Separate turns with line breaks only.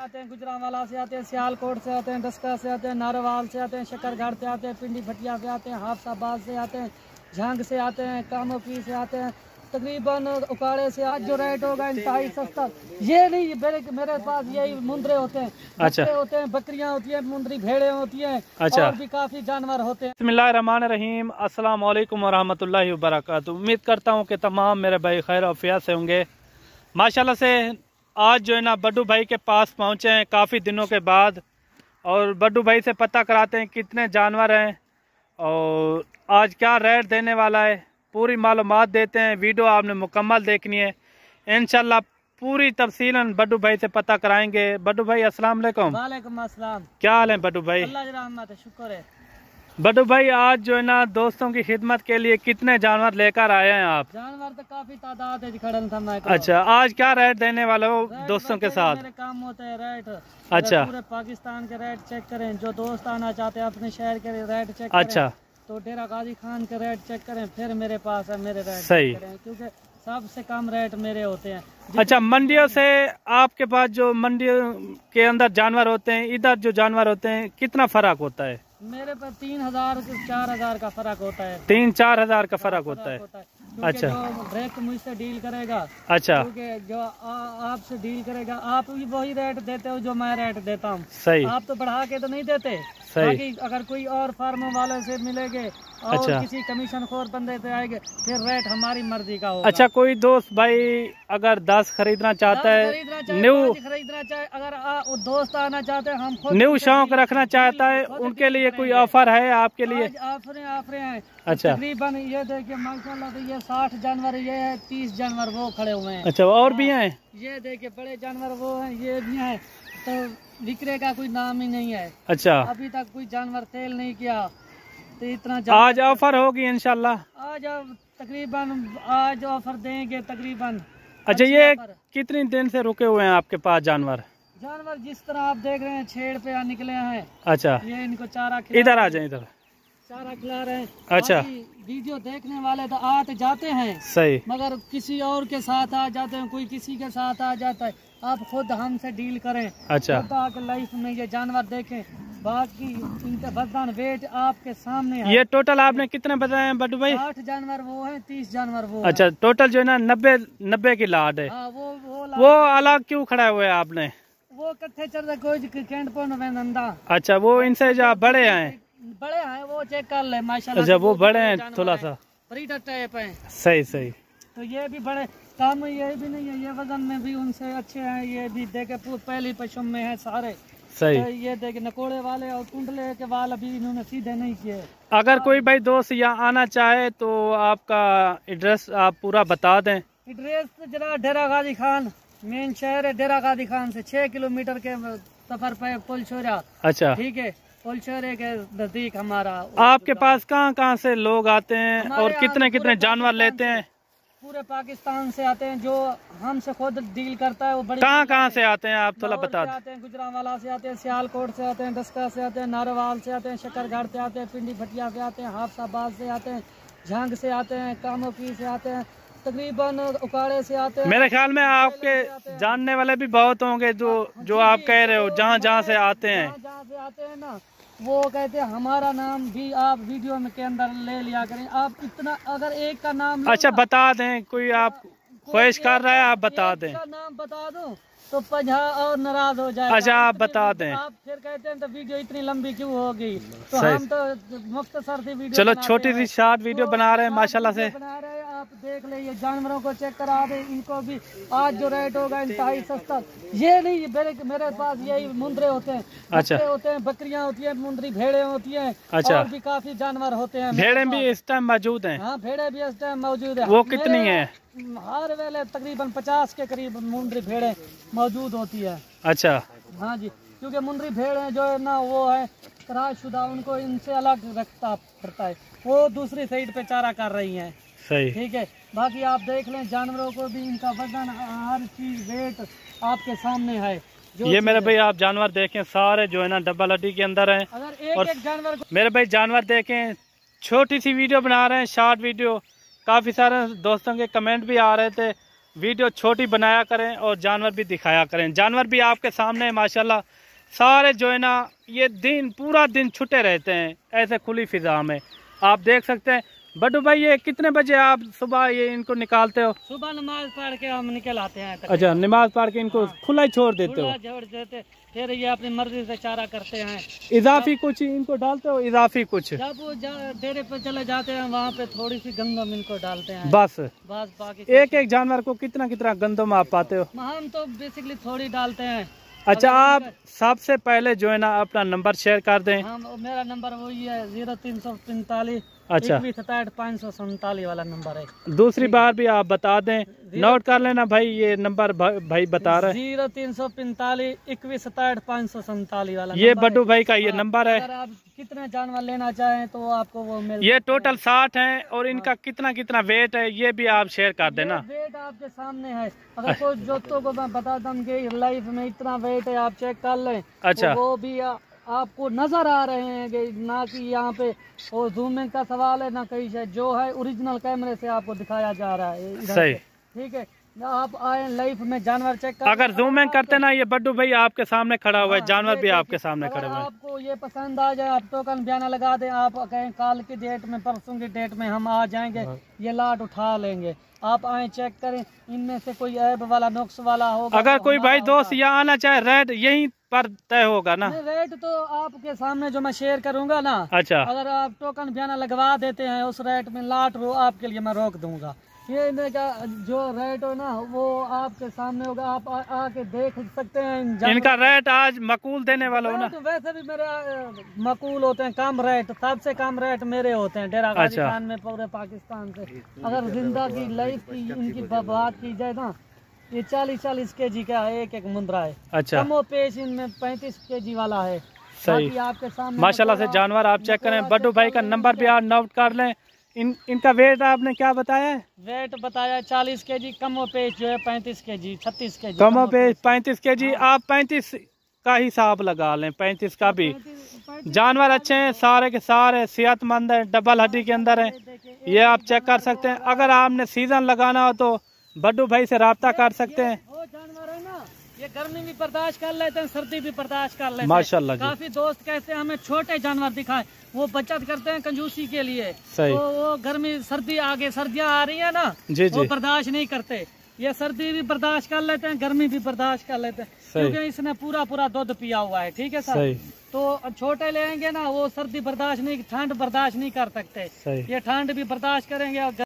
आते हैं, गुजरांवाला से आते हैं, सियालकोट से आते हैं, दस्का से आते हैं, नारोवाल से आते हैं, शकरघाट से आते हैं, पिंडी भटिया से आते हैं, हाफसाबाद से आते हैं, झांग से आते हैं, कामोकी से आते हैं। तकरीबन उकाड़े से आज जो रेट होगा इंतहाई सस्ता। ये नहीं मेरे पास यही मुंदरे होते हैं,
अच्छा
होते हैं, बकरियां होती हैं, मुंदरी भेड़े होती हैं,
अच्छा,
और भी काफी जानवर होते हैं।
बिस्मिल्लाहिर्रहमानिर्रहीम, अस्सलाम वालेकुम वरहमतुल्लाहि वबरकातुहू। उम्मीद करता हूँ कि तमाम मेरे भाई खैर आफियत से होंगे। माशाल्लाह से आज जो है ना बड्डू भाई के पास पहुँचे हैं काफ़ी दिनों के बाद, और बड्डू भाई से पता कराते हैं कितने जानवर हैं और आज क्या रेट देने वाला है, पूरी मालूमात देते हैं। वीडियो आपने मुकम्मल देखनी है, इंशाल्लाह पूरी तफसीलन बड्डू भाई से पता कराएंगे। बड्डू भाई अस्सलाम वालेकुम।
वालेकुम अस्सलाम।
क्या हाल है बड्डू भाई?
अल्लाह की रहमत है, शुक्र है।
बड्डू भाई आज जो है ना दोस्तों की खिदमत के लिए कितने जानवर लेकर आए हैं आप?
जानवर तो काफी तादाद है खड़न था मैं।
अच्छा, आज क्या रेट देने वाले हो दोस्तों के साथ?
मेरे काम होते हैं रेट।
अच्छा,
पूरे पाकिस्तान के रेट चेक करें, जो दोस्त आना चाहते हैं अपने शहर के रेट चेक करें।
अच्छा,
तो डेरा गाजी खान के रेट चेक करें, फिर मेरे पास है मेरे रेट
सही
करें, क्योंकि सबसे कम रेट मेरे होते हैं।
अच्छा, मंडियों से आपके पास जो मंडियों के अंदर जानवर होते हैं, इधर जो जानवर होते हैं, कितना फर्क होता है?
मेरे पर 3000 से 4000 का फर्क होता है।
3-4 हजार का फर्क होता है। अच्छा,
जो डायरेक्ट मुझसे डील करेगा,
अच्छा,
क्योंकि जो आपसे डील करेगा आप भी वही रेट देते हो जो मैं रेट देता हूँ।
सही,
आप तो बढ़ा के तो नहीं देते।
सही।
बाकी अगर कोई और फार्मों वाले से मिलेंगे और
अच्छा,
किसी कमीशन खोर बंदे पे आएंगे, फिर रेट हमारी मर्जी का होगा।
अच्छा, कोई दोस्त भाई अगर 10 खरीदना चाहता है, न्यू
खरीदना चाहे, अगर वो दोस्त आना चाहते हैं, हम खुद
न्यू शौक रखना चाहता है, उनके लिए कोई ऑफर है आपके लिए?
ऑफर हैं।
अच्छा,
तकरीबन ये देखिए माशाल्लाह, तो ये 60 जानवर ये है, 30 जानवर वो खड़े हुए हैं।
अच्छा, और भी हैं?
ये देखिए बड़े जानवर वो हैं, ये भी हैं। तो विक्रे का कोई नाम ही नहीं है।
अच्छा,
अभी तक कोई जानवर सेल नहीं किया, तो इतना
आज ऑफर होगी इंशाल्लाह।
आज तकरीबन आज ऑफर देंगे तकरीबन।
अच्छा, ये कितनी दिन से रुके हुए हैं आपके पास जानवर?
जानवर जिस तरह आप देख रहे हैं छेड़ पे निकले हैं।
अच्छा,
ये इनको चारा
इधर आ जाए, इधर
चारा खिला रहे हैं।
अच्छा,
वीडियो देखने वाले तो आते जाते हैं,
सही,
मगर किसी और के साथ आ जाते हैं, कोई किसी के साथ आ जाता है। आप खुद हमसे डील करें,
अच्छा,
खुद आके लाइफ में ये जानवर देखें, बाकी इनका वजन वेट आपके सामने है।
ये टोटल आपने कितने बताए हैं बड्डू भाई?
60 जानवर वो है, 30 जानवर वो
अच्छा, टोटल जो है ना 90 की लाट है।
हाँ,
वो अलग क्यों खड़ा हुए आपने?
वो कट्ठे चल रहा कोई कैंट पौन नंदा।
अच्छा, वो इनसे जो बड़े हैं,
बड़े हैं वो चेक कर ले माशाल्लाह।
अच्छा, वो बड़े हैं थोड़ा सा,
ब्रीडर टाइप हैं।
सही सही।
तो ये भी बड़े काम, ये भी नहीं है, ये वजन में भी उनसे अच्छे हैं। ये भी देखे पहली पशम में है सारे,
सही।
तो ये देखे नकोड़े वाले और कुंडले के वाल अभी इन्होंने सीधे नहीं किए।
अगर कोई भाई दोस्त यहाँ आना चाहे तो आपका एड्रेस आप पूरा बता दें।
एड्रेस जरा डेरा गाजी खान मेन शहर है, डेरा गाजी खान से 6 किलोमीटर के सफर पे पुल छोरा।
अच्छा,
ठीक है, पुल छोरे के नजदीक हमारा।
आपके पास कहाँ से लोग आते हैं और कितने कितने जानवर लेते हैं?
पूरे पाकिस्तान से आते हैं, जो हमसे खुद डील करता है वो बड़ी।
कहाँ से आते हैं आप थोड़ा बता दें।
आते हैं, गुजरांवाला से आते हैं, सियालकोट से आते हैं, दस्का से आते हैं, नारोवाल से आते हैं, शकरघाट से आते हैं, पिंडी भटिया से आते हैं, हाफसाबाद से आते हैं, झांग से आते हैं, कामोकी से आते हैं, तकरीबन उकाड़े से आते हैं।
मेरे ख्याल में आपके जानने वाले भी बहुत होंगे जो आप कह रहे हो, जहाँ से आते हैं।
जहाँ से आते हैं ना, वो कहते हैं हमारा नाम भी आप वीडियो में के अंदर ले लिया करें। आप इतना अगर एक का नाम,
अच्छा, बता दें, कोई आप ख्वाहिश कर रहा है आप बता दें।
नाम बता दो तो 50 और नाराज हो जाए।
अच्छा, आप बता दें।
आप फिर कहते हैं तो वीडियो इतनी लंबी क्यों होगी, तो हम तो मुख्तसर सी वीडियो।
चलो, छोटी सी शॉर्ट वीडियो बना रहे हैं माशाल्लाह से।
बना रहे हैं, आप देख ले, ये जानवरों को चेक करा दे, इनको भी आज जो रेट होगा इंतहाई सस्ता। ये नहीं मेरे पास यही मुंदरे होते हैं,
अच्छा,
होते हैं, बकरियां होती हैं, मुंदरी भेड़े होती हैं।
अच्छा,
और भी काफी जानवर होते हैं।
भेड़े भी इस टाइम मौजूद हैं?
हाँ, भेड़े भी इस टाइम मौजूद है।
वो कितनी है?
हर वेले तकरीबन 50 के करीब मुंदरी भेड़े मौजूद होती है।
अच्छा,
हाँ जी, क्योंकि मुंदरी भेड़ जो है ना वो है तराशुदा, उनको इनसे अलग रखता पड़ता है, वो दूसरी साइड पे चारा कर रही हैं।
सही,
ठीक है, बाकी आप देख लें जानवरों को भी, इनका वजन हर चीज वेट आपके सामने है।
ये मेरे भाई आप जानवर देखें, सारे जो है ना डबल हड्डी के अंदर हैं।
अगर एक जानवर को
मेरे भाई जानवर देखें, छोटी सी वीडियो बना रहे हैं, शॉर्ट वीडियो। काफ़ी सारे दोस्तों के कमेंट भी आ रहे थे वीडियो छोटी बनाया करें और जानवर भी दिखाया करें। जानवर भी आपके सामने माशाल्लाह सारे जो है ना ये दिन पूरा दिन छुटे रहते हैं ऐसे खुली फिजा में, आप देख सकते हैं। बड्डू भाई ये कितने बजे आप सुबह ये इनको निकालते हो?
सुबह नमाज पढ़ के हम निकल आते हैं।
अच्छा, नमाज पढ़ के इनको खुला ही छोड़ देते हो?
छोड़ देते, फिर ये अपनी मर्जी से चारा करते हैं।
इजाफी कुछ इनको डालते हो? इजाफी कुछ
जब वो डेरे पे चले जाते हैं वहाँ पे थोड़ी सी गंदम इनको डालते हैं
बस
बाकी
एक एक जानवर को कितना कितना गंदम आप पाते हो?
हम तो बेसिकली थोड़ी डालते हैं।
अच्छा, आप सबसे पहले जो है ना अपना नंबर शेयर कर दें।
मेरा नंबर वही है 0345।
अच्छा,
547 वाला नंबर है।
दूसरी बार भी आप बता दें, नोट कर लेना भाई, ये नंबर भाई बता रहे हैं
0345 547 वाला।
ये बड्डू भाई का ये नंबर है।
अगर आप कितने जानवर लेना चाहें तो आपको वो मिल।
ये टोटल 60 हैं और इनका कितना कितना वेट है ये भी आप शेयर कर देना।
वेट आपके सामने है, अगर कोई जोतों को मैं बताता हूँ कि लाइफ में इतना वेट है, आप चेक कर लें।
अच्छा,
वो भी आपको नजर आ रहे हैं कि ना कि यहाँ पे वो जूमिंग का सवाल है ना कहीं से, जो है ओरिजिनल कैमरे से आपको दिखाया जा रहा है।
सही,
ठीक है, आप आए लाइफ में जानवर चेक कर।
अगर जूमिंग करते ना ये बड्डू भाई आपके सामने खड़ा हुआ है, जानवर भी आपके सामने खड़े हुए हैं।
आपको ये पसंद आ जाए आप टोकन बयाना लगा दें, आप कहें कल की डेट में परसों की डेट में हम आ जाएंगे, ये लाट उठा लेंगे। आप आए चेक करें, इनमें से कोई ऐब वाला नुक्स वाला होगा।
अगर कोई भाई दोस्त यहाँ आना चाहे रेट यहीं पर तय होगा ना?
रेट तो आपके सामने जो मैं शेयर करूंगा ना।
अच्छा,
अगर आप टोकन बयाना लगवा देते हैं उस रेट में लाट आपके लिए मैं रोक दूंगा। ये इनका जो रेट हो ना वो आपके सामने होगा, आप आके देख सकते हैं।
इनका रेट आज मकूल देने वाला हो ना?
तो वैसे भी मेरे मकूल होते हैं, कम रेट, सबसे कम रेट मेरे होते हैं डेरा गाजी खान में पूरे पाकिस्तान से। अगर जिंदगी लाइफ की इनकी बात की जाए ना, ये 40-40 kg का एक एक मुंद्रा है।
अच्छा,
कमो पेश इनमें 35 kg वाला है।
सही,
आपके सामने
माशाल्लाह से जानवर आप चेक करें। बड्डू भाई का नंबर भी आप नोट कर लें। इनका वेट आपने क्या बताया है?
वेट बताया 40 kg, कमो पेश जो है 35 kg, 36 kg।
कमो पेश 35 kg, आप 35 का हिसाब लगा लें, 35 का भी। जानवर अच्छे हैं, सारे के सारे सेहतमंद है, डबल हड्डी के अंदर है, ये आप चेक कर सकते हैं। अगर आपने सीजन लगाना हो तो बड्डू भाई से राब्ता कर सकते हैं।
वो जानवर है ना, ये गर्मी भी बर्दाश्त कर लेते हैं, सर्दी भी बर्दाश्त कर लेते हैं
माशाल्लाह।
काफी दोस्त कहते हैं हमें छोटे जानवर दिखाएं, वो बचत करते हैं कंजूसी के लिए।
सही,
तो वो गर्मी सर्दी आगे सर्दियाँ आ रही है ना,
जी
वो बर्दाश्त नहीं करते। ये सर्दी भी बर्दाश्त कर लेते हैं, गर्मी भी बर्दाश्त कर लेते हैं, क्योंकि इसने पूरा दूध पिया हुआ है। ठीक है सर, तो छोटे लेंगे ना वो सर्दी बर्दाश्त नहीं, ठंड बर्दाश्त नहीं कर सकते। ये ठंड भी बर्दाश्त करेंगे और